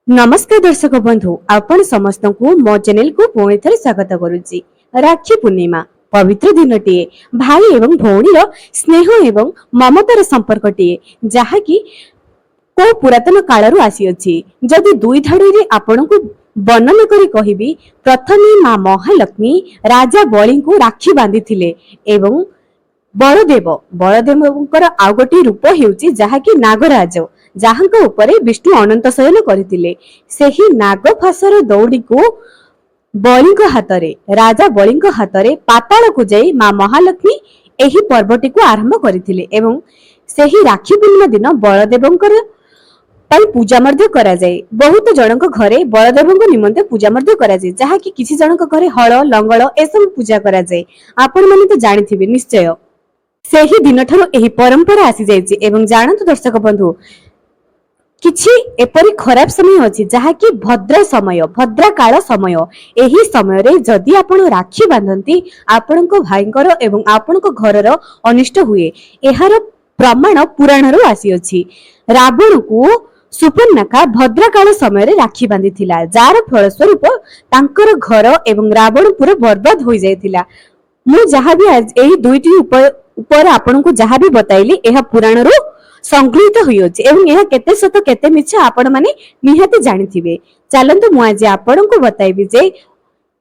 नमस्कार दर्शक बंधु आपण समस्त को मो चैनल को पुणी थे स्वागत करुच्ची। राखी पूर्णिमा पवित्र दिनटे भाई एवं भौणी स्नेह एवं ममतार संपर्कटे जहाँकि को पुरातन कालरू आसी अछि। जदि दुई धाड़ी रे आपण को वर्णन करी कहिबी, प्रथमे मां महालक्ष्मी राजा बलि को राखी बांधी थिले एवं बलदेवंकर आउ गोटे रूप हेउची जहाँकि नागराज, जहाँक उपरे विष्णु अनंत शयन करथिले। सेही नाग फासर दौड़ी को बलिंक हातरे राजा बलिंक हातरे पाताल को जाई मां महालक्ष्मी एही पर्वटी को आरंभ करथिले एवं सेही राखी पूर्णिमा दिन बलदेवंकर पई पूजा मध्य करा जाए। बहुत जनक घरे बलदेवंक निमंते पूजा मध्य करा जाए, जहाँकि किछि जनक घरे हळ लंगळ एसब पूजा करा जाए। आपण माने तो जानिथिबे निश्चय। सेही दिन ठारो एही परंपरा आसी जायछि एवं जानतु दर्शक बंधु, किछि एपरि खराब समय अछि जहाँकि भद्र समय, भद्रा काल समय। एही समय रे जदि आपण राखी बांधंती आपणको भाईंकर एवं आपणको घरर अनिष्ट हुए। एहार प्रमाण पुराण रो आसी अछि। रावण को सुपर्णखा भद्रा काल समय रे राखी बांधी थिला, जार फल स्वरूप तांकर घर एवं रावणपुर बर्बाद होई जायतिला। मु जहाँ भी एही दुईटी ऊपर आपण को जहाँ भी बताइली एहा पुराण रो संग्रहित होई अछि एवं एहा केते सत केते मिछ आपण माने निहाती जानिथिबे। चलंतु मु आज आपण को बताइबी जे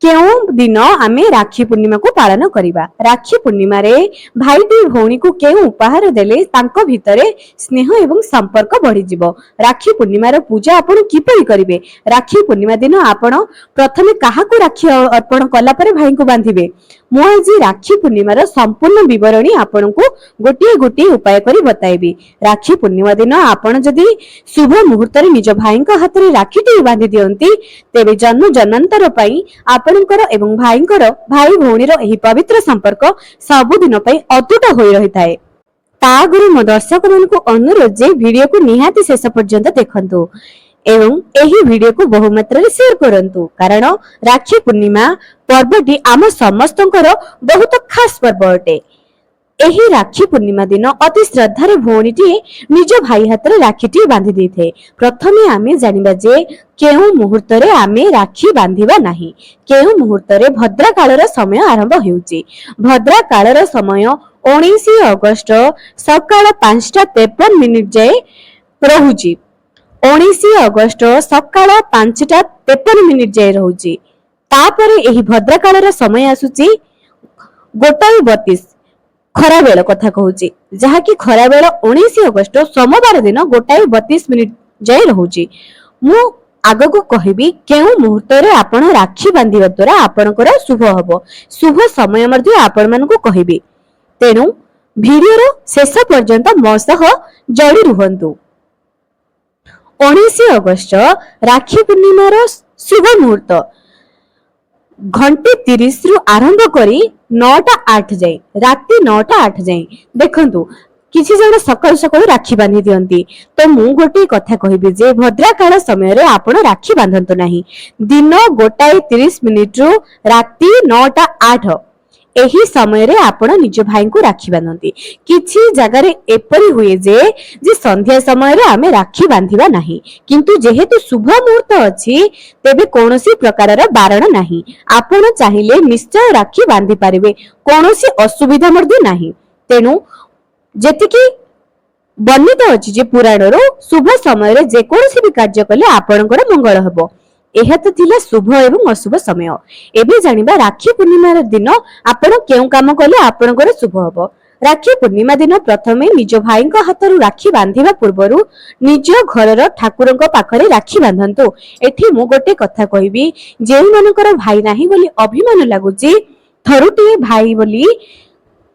केउ दिन आमे राखी पूर्णिमा को पालन करिबा। राखी पूर्णिमा रे भाईटी भौणी को केउ उपहार देले तांको भितरे स्नेह एवं संपर्क बढ़ी जिवो। राखी पूर्णिमा रो पूजा आपण किपरि करिवे? राखी पूर्णिमा दिन आपण प्रथमे काहा को राखी अर्पण कला परे भाई को बांधिबे। मु आज राखी पूर्णिमा रो संपूर्ण विवरणी आपण को गोटिए गोटिए उपाय करी बताइबी। राखी पूर्णिमा दिन आपण जदि शुभ मुहूर्त रे निज भाई को हाथ रे राखी टी बांधि दियंती, तेबे जन्म जन्मांतर पई आपणकर एवं भाईंकर भाई भौणीर एही पवित्र संपर्क सबुदिन पई अतुट होई रहिथाए। ता आगुरु मो दर्शक मानकु अनुरोध जे वीडियो को निहाती शेष पर्यंत देखंतु एवं एही वीडियो को बहु मात्रा रे शेयर करंतु, कारण राखी पूर्णिमा पर्वटी आम समस्तंकर बहुत खास पर्व अटे। एही राखी पूर्णिमा दिन अति श्रद्धारे भौणीटी निज भाई हाथ रे राखीटी बांधि देथे। प्रथमे आमे जानिबा जे केउ मुहूर्त रे आमे राखी बांधिबा नाही। केउ मुहूर्त रे भद्रा कालर समय आरंभ हेउची। भद्रा कालर समय 19 अगस्त सकाळ 5:53 जाए रहुची। 19 अगस्त सकाळ 5:53 जाए रहुची। तापरे एही भद्रा कालर समय आसुची 1:32 खरा बेल कथा कहूची, जहा कि खरा बेल 19 अगस्त सोमवार दिन 1:32 जाए रहुची। मु आग को कहबी केउ मुहूर्त रे आपण राखी बांधिबा द्वारा आपणकर शुभ हबो। शुभ समय मध्ये आपण मानकु कहबी, तेनु वीडियो रो शेष पर्यंत मो सह जड़ी रुहंतु। 19 अगस्त राखी पूर्णिमा रो शुभ मुहूर्त घंटे 30 रु आरंभ करी 9:08 जाए, राति 9:08 जाए। देखंतु किछि जण सकाळ सकाळ राखी बांधि दियंती, तो मु गोटे कथा कहिबी जे भद्रा काल समय रे आपण राखी बांधंतु नाही। दिन 1:30 रु राति 9:08 एही समय रे आपण निज भाई को राखी बांधंती। किछि जगह रे एपरि हुए जे संध्या समय रे आमे राखी बांधिबा नाही, किंतु जेहेतु शुभ मुहूर्त अछि तेबे कोनोसी प्रकार रा बारण नाही। आपण चाहिले निश्चय राखी बांधि पारिबे, कोनोसी असुविधा मध्ये नाही। तेनु जेतिकी वर्णित अछि जे पुराण रो शुभ समय रे जे कोनोसी भी कार्य कले आपणकर मंगल हबो। एहा तो थिला शुभ एवं अशुभ समय। एबे जानिबा राखी पूर्णिमा दिन आपण केउ काम कले आपणकर शुभ हबो। राखी पूर्णिमा दिन प्रथमे निज भाई को हाथ रु राखी बांधिबा पूर्वरु निज घरर ठाकुरक पाखरे राखी बांधंतु। एठी मु गोटे कथा कहिबी, जे मानकर भाई नाही बोली अभिमान लागुची, थरुटी भाई बोली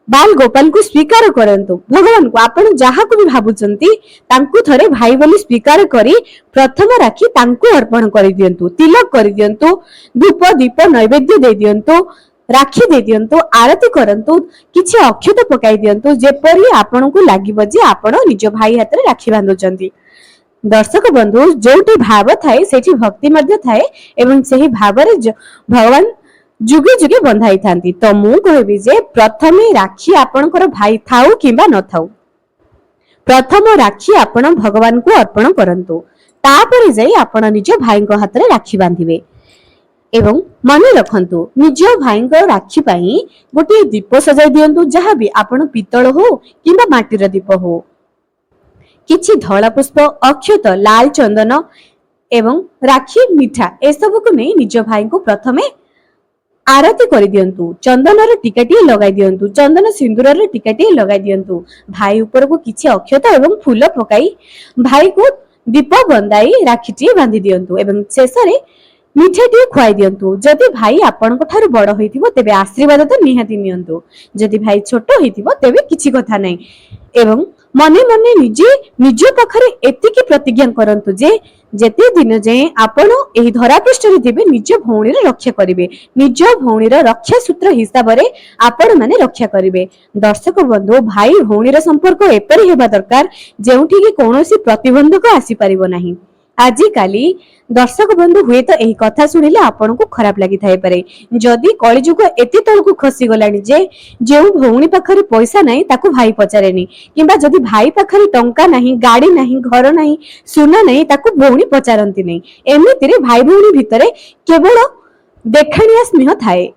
बाल गोपाल को स्वीकार करंतु। भगवान को आपण जहा को भी भाबुचंती तांकु थरे भाई बोली स्वीकार करी प्रथम राखी तांकु अर्पण करि दियंतु, तिलक करि दियंतु, धूप दीप नैवेद्य दे दियंतु, राखी दे दियंतु, आरती करंतु, किछि अक्षत पकाई दियंतु, जेपरि आपण को लागिबो जे आपण निज भाई हाथ रे राखी बांधुचंती। दर्शक बंधु, जोटी भाव थाए सेठी भक्ति मध्य थाए एवं सेही भाव रे भगवान जुगे जुगे बंधाई थांती। तो मु कहबी जे प्रथमे राखी आपणकर भाई थाउ किबा न थाउ, प्रथम राखी आपण भगवान को अर्पण करंतु। तापर जाई आपण निज भाई हाथ में राखी बांधिबे। एवं मन रखंतु निज भाई राखी पाई गोटे दीप सजाई दियंतु, जहाँ भी आपण पितल हो किंबा माटीर दीप हो। किछि धला पुष्प, अक्षत, लाल चंदन एवं राखी मिठा ए सब को नहीं निज भाई को प्रथमे आरती कर दियंतु। चंदन टीकाटी लगाई दियंतु, चंदन सिंदूर टीकाटी लगाई दियंतु। भाई ऊपर को किछि अक्षत एवं फूल पकाई भाई को दीप बंदाई राखीटी बांधी दियंतु एवं शेष में मिठाटी खुआई दियंतु। जदि भाई आपण ठारू बड़ होइथिबो तेबे आशीर्वाद तो निहाती नियंतु, जदि भाई छोट होइथिबो तेबे किछि कथा नै। एवं मने मने निजे निज पाखरे एतिकी प्रतिज्ञा करंतु जे जेते दिन जाए आपण एही धरा पृष्ठरे थिबे निज भौणीर रक्षा करिवे, निज भौणीर रक्षा सूत्र हिसाब रे आपण माने रक्षा करिवे। दर्शक बंधु, भाई भौणीर संपर्क एपरि हेबा दरकार जेउठी कि कोनोसी प्रतिबंधक आसी परिबो नाही। आजि काली दर्शक बंधु हुए तो यही कथा शुणिले आपन को खराब लगी थाई पारे। जदि कलिजुग एति तलकु खसी गलानी जे जेउ भौणी पाखरे पैसा नाही ताकू भाई पचारेनी, किंबा जदि भाई पाखरे टंका नाही, गाड़ी नाही, घर नाही, सुना नाही ताकू भौणी पचारंती नाही। एमितिरे भाई भौणी भितरे केवल देखाणिया स्नेह थाए।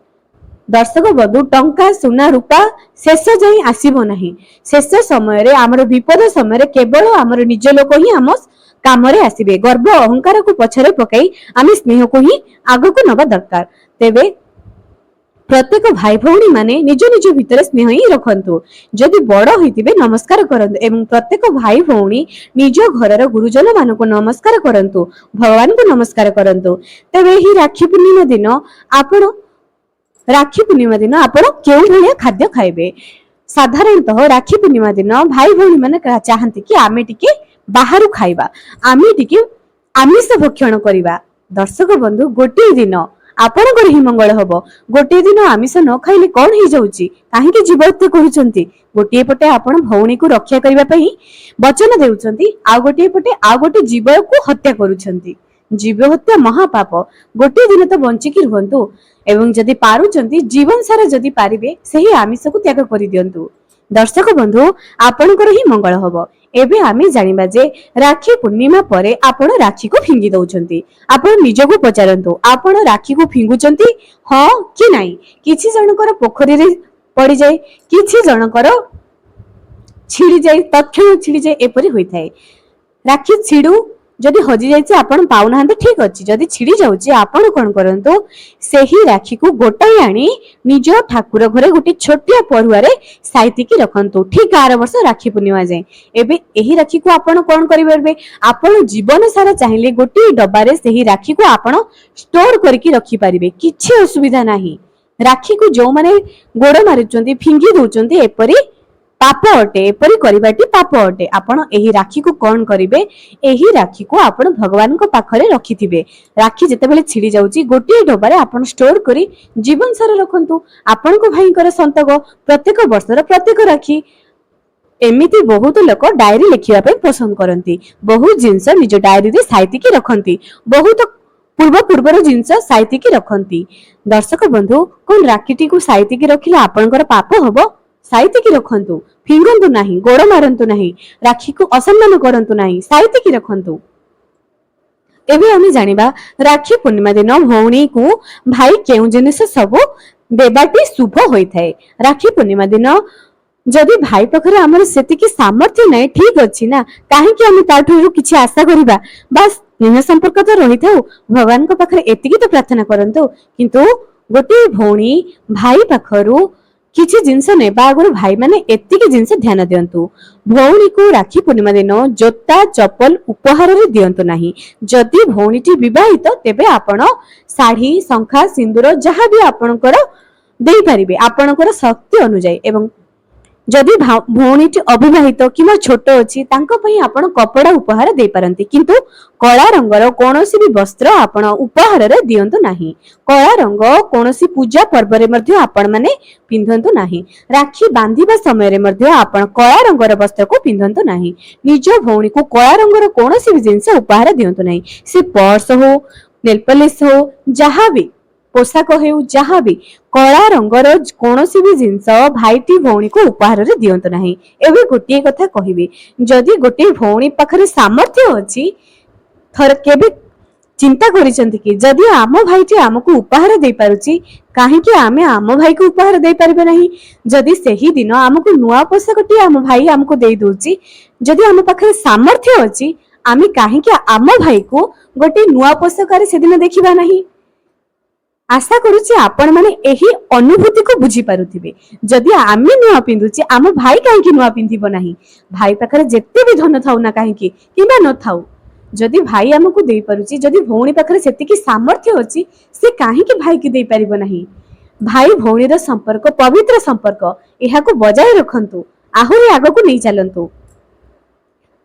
दर्शक बंधु, टंका सुना रूपा शेष जाई आसीबो नाही। शेष समय रे हमर विपद समय रे केवल हमर निज लोक ही हम कामरे आसीबे। गर्व अहंकार को पछरे पकाई आमे स्नेह को ही आगो को नबा दरकार। तेबे प्रत्येक भाई भौणी माने निज निज भितर स्नेह ही रखंतु। जदि बड़ होइतिबे नमस्कार करंतु एवं प्रत्येक भाई भौणी निज घरर गुरुजन मान को नमस्कार करंतु, भगवान को नमस्कार करंतु। तेबे ही राखी पूर्णिमा दिन आपण राखी पूर्णिमा दिन आपण केउ भलिया खाद्य खाइबे? साधारणतः राखी पूर्णिमा दिन भाई भौणी माने चाहंती कि आमे टिके बाहरु खाइबा, आमे टिके आमिष भक्षण करिबा। दर्शक बंधु, गोटे दिन आपणकर ही मंगल हबो। गोटे दिन आमिष न खाइले कोन ही जाउची? काहे कि जीव हत्या करूचंती। गोटे पटे आपण भौणी को रक्षा करिबा पई वचन देउचंती, आ गोटे पटे आ गोटे जीव को हत्या करूचंती। जीव हत्या महापाप। गोटे दिन तो बंची कि रहंतु एवं जदि पारुचंती जीवन सारा जदि पारिबे सही आमिष को त्याग करि दियंतु। दर्शक बंधु, आपणकर ही मंगल हबो। एबे आमे जानिबा जे राखी पूर्णिमा परे आपण राखी को फिंगी दउचंती। आपण निजको पचारंतु, आपण राखी को फिंगुचंती हां कि नाही? किछि जनकर पोखरी रे पड़ी जाय, किछि जनकर छिड़ी जाय, तथ्य छिड़ी जाय, एपरि होई थाए। राखी छिड़ू जदि हजि जाइछि आपण पाउनाहंते ठीक अछि, जदि छिड़ी जाउछि आपण कोन करंतु सेही राखी को गोटाई आनी निज ठाकुर घरे गोटे छोटिया परुआ रे साइति की रखंतु। ठीक 8 वर्ष राखी पूर्णिमा जाए। एबे एही राखी को आपण कोन करि परबे? आपण जीवन सारा चाहिले गोटे डब्बा रे सेही राखी को आपण स्टोर करके रखि परिबे, किछि असुविधा नाही। राखी को जो माने गोड़ मारुचंती, फिंगी दउचंती, एपरि पाप अटे, एपरि करिबाटी पाप अटे। आपण एही राखी को कोन करिवे? एही राखी को आपण भगवान को पाखरे रखिथिबे। राखी जते बेले छिड़ी जाउची गोटे डब्बा रे आपण स्टोर करी जीवन सारा रखंतु। आपण को भाईकर संतक प्रत्येक वर्षर प्रत्येक राखी एमिति बहुत लोक डायरी लिखिबा पे पसंद करंती। बहुत जिंस निज डायरी रे साइति की रखंती, बहुत पूर्वर जिंस साइति की रखंती। दर्शक बंधु, कोन राखीटी को साइति की रखिला आपनकर पाप हबो? साइति की रखंतु, फिंगंतु नाही, गोड़ मारंतु नाही, राखी को असम्मान करंतु नाही, साइति की रखंतु। एबे आमे जानिबा राखी पूर्णिमा दिन भौणी को भाई केउ जिनिस सब देबाटी शुभ होई थाए। राखी पूर्णिमा दिन जदि भाई पाखरे हमर सेति की सामर्थ्य नै, ठीक अछि ना, काहे कि आमे ताठु किछि आशा करिबा? बस स्नेह संपर्क तो रही थाउ, भगवान को पाखरे एतिकी तो प्रार्थना करंतु। किंतु गोटे भौणी भाई पाखरु किछि जिंस नेबा आगुरु भाई माने एतिकी जिंस ध्यान दियंतु। भौणी को राखी पूर्णिमा दिन जोता चप्पल उपहार रे दियंतु नाही। जदि भौणीटी विवाहित तेबे आपण साड़ी, शंखा, सिंदूर जहाँ भी आपणकर देई परिबे आपणकर शक्ति अनुसार। एवं जदि भौणीटी अविवाहित किंवा छोट अछि तांको पई आपण कपड़ा उपहार देई पारंती, किंतु कला रंगर कोनोसी भी वस्त्र आपण उपहार रे दियंतु नाही। कला रंग कोनोसी पूजा पर्व रे मध्ये आपण माने पिंधंतु नाही। राखी बांधिबा समय रे मध्ये आपण कला रंगर वस्त्र को पिंधंतु नाही। निज भौणी को कला रंगर कोनोसी भी जिंस उपहार दियंतु नाही। से पर्स हो, नेल पॉलिश हो, जहाँ भी पोशाक हेउ, जहाँ भी कला रंगर कोनोसी भी जिंस भाईटी भौणी को उपहार रे दियंतु नाही। एबे गोटिए कथा कहिबे, जदि गोटे भौणी पाखरे सामर्थ्य अछि थर केबे चिंता करिसेंती कि जदि आम भाईटी आमको उपहार दे पारुची काहे कि आमे आम भाई को उपहार दे परिबे नहीं। जदि सेही दिन आमको नुआ पोशाकटी आम भाई आमको दे दोची, जदि आम पाखरे सामर्थ्य अछि आमे काहे कि आम भाई को गोटे नुआ पोशाकरे सेदिन देखिबा नहीं। आशा करूची आपण माने एही अनुभूति को बुझी पारुथिबे। जदि आमे नुआ पिंदुची आम भाई काहे कि नुआ पिंदिबो नहीं। भाई पाखरे जेते भी धन थाउ ना काहे कि किबा न थाउ, जदि भाई आमको दे पारुची, जदि भौणी पाखरे सेतिकी सामर्थ्य अछि से काहे कि भाई की दे परिबो नहीं। भाई भौणी रो संपर्क पवित्र संपर्क, एहा को बजाय रखंतु, आहुरी आगो को नहीं चलंतु।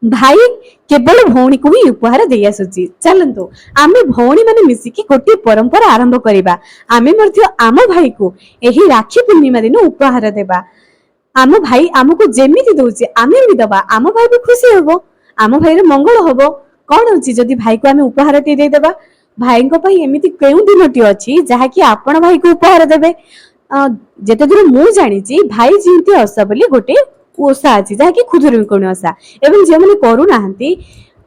भाई केवल भौणी को ही उपहार दे आसुची। चलंतु आमे भौणी माने मिसिकी गोटे परंपरा आरंभ करिबा। आमे मध्य आम भाई को एही राखी पूर्णिमा दिन उपहार देबा। आम भाई आमको जेमिति दउची आमे भी दबा, आम भाई भी खुशी होबो, आम भाई रो मंगल होबो। कौन होची जदि भाई को आमे उपहार टी दे देबा। भाई को पई एमिति केउ दिनटी अछि जहा कि आपण भाई को उपहार देबे। जेते दूर मु जानि छी भाई जिंती ओसा बोली गोटे ओसा अछि जहा कि खुदुरुन कोन ओसा, एवं जे माने करू नाहंती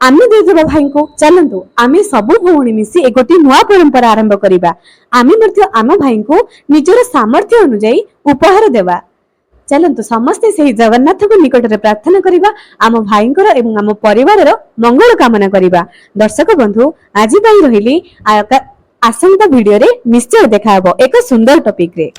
आमे दे देबा भाई को। चलंतु आमे सब भौणी मिसी एगोटी नुआ परंपरा आरंभ करिबा। आमे मध्य आम भाई को निजर सामर्थ्य अनुसार उपहार देबा। चलंतु समस्ते सही जगन्नाथ को निकट रे प्रार्थना करिबा, आम भाईंकर एवं आम परिवार रो मंगल कामना करिबा। दर्शक बंधु आज पई रहिली आसंता वीडियो रे निश्चय देखा हबो एक सुंदर टॉपिक रे।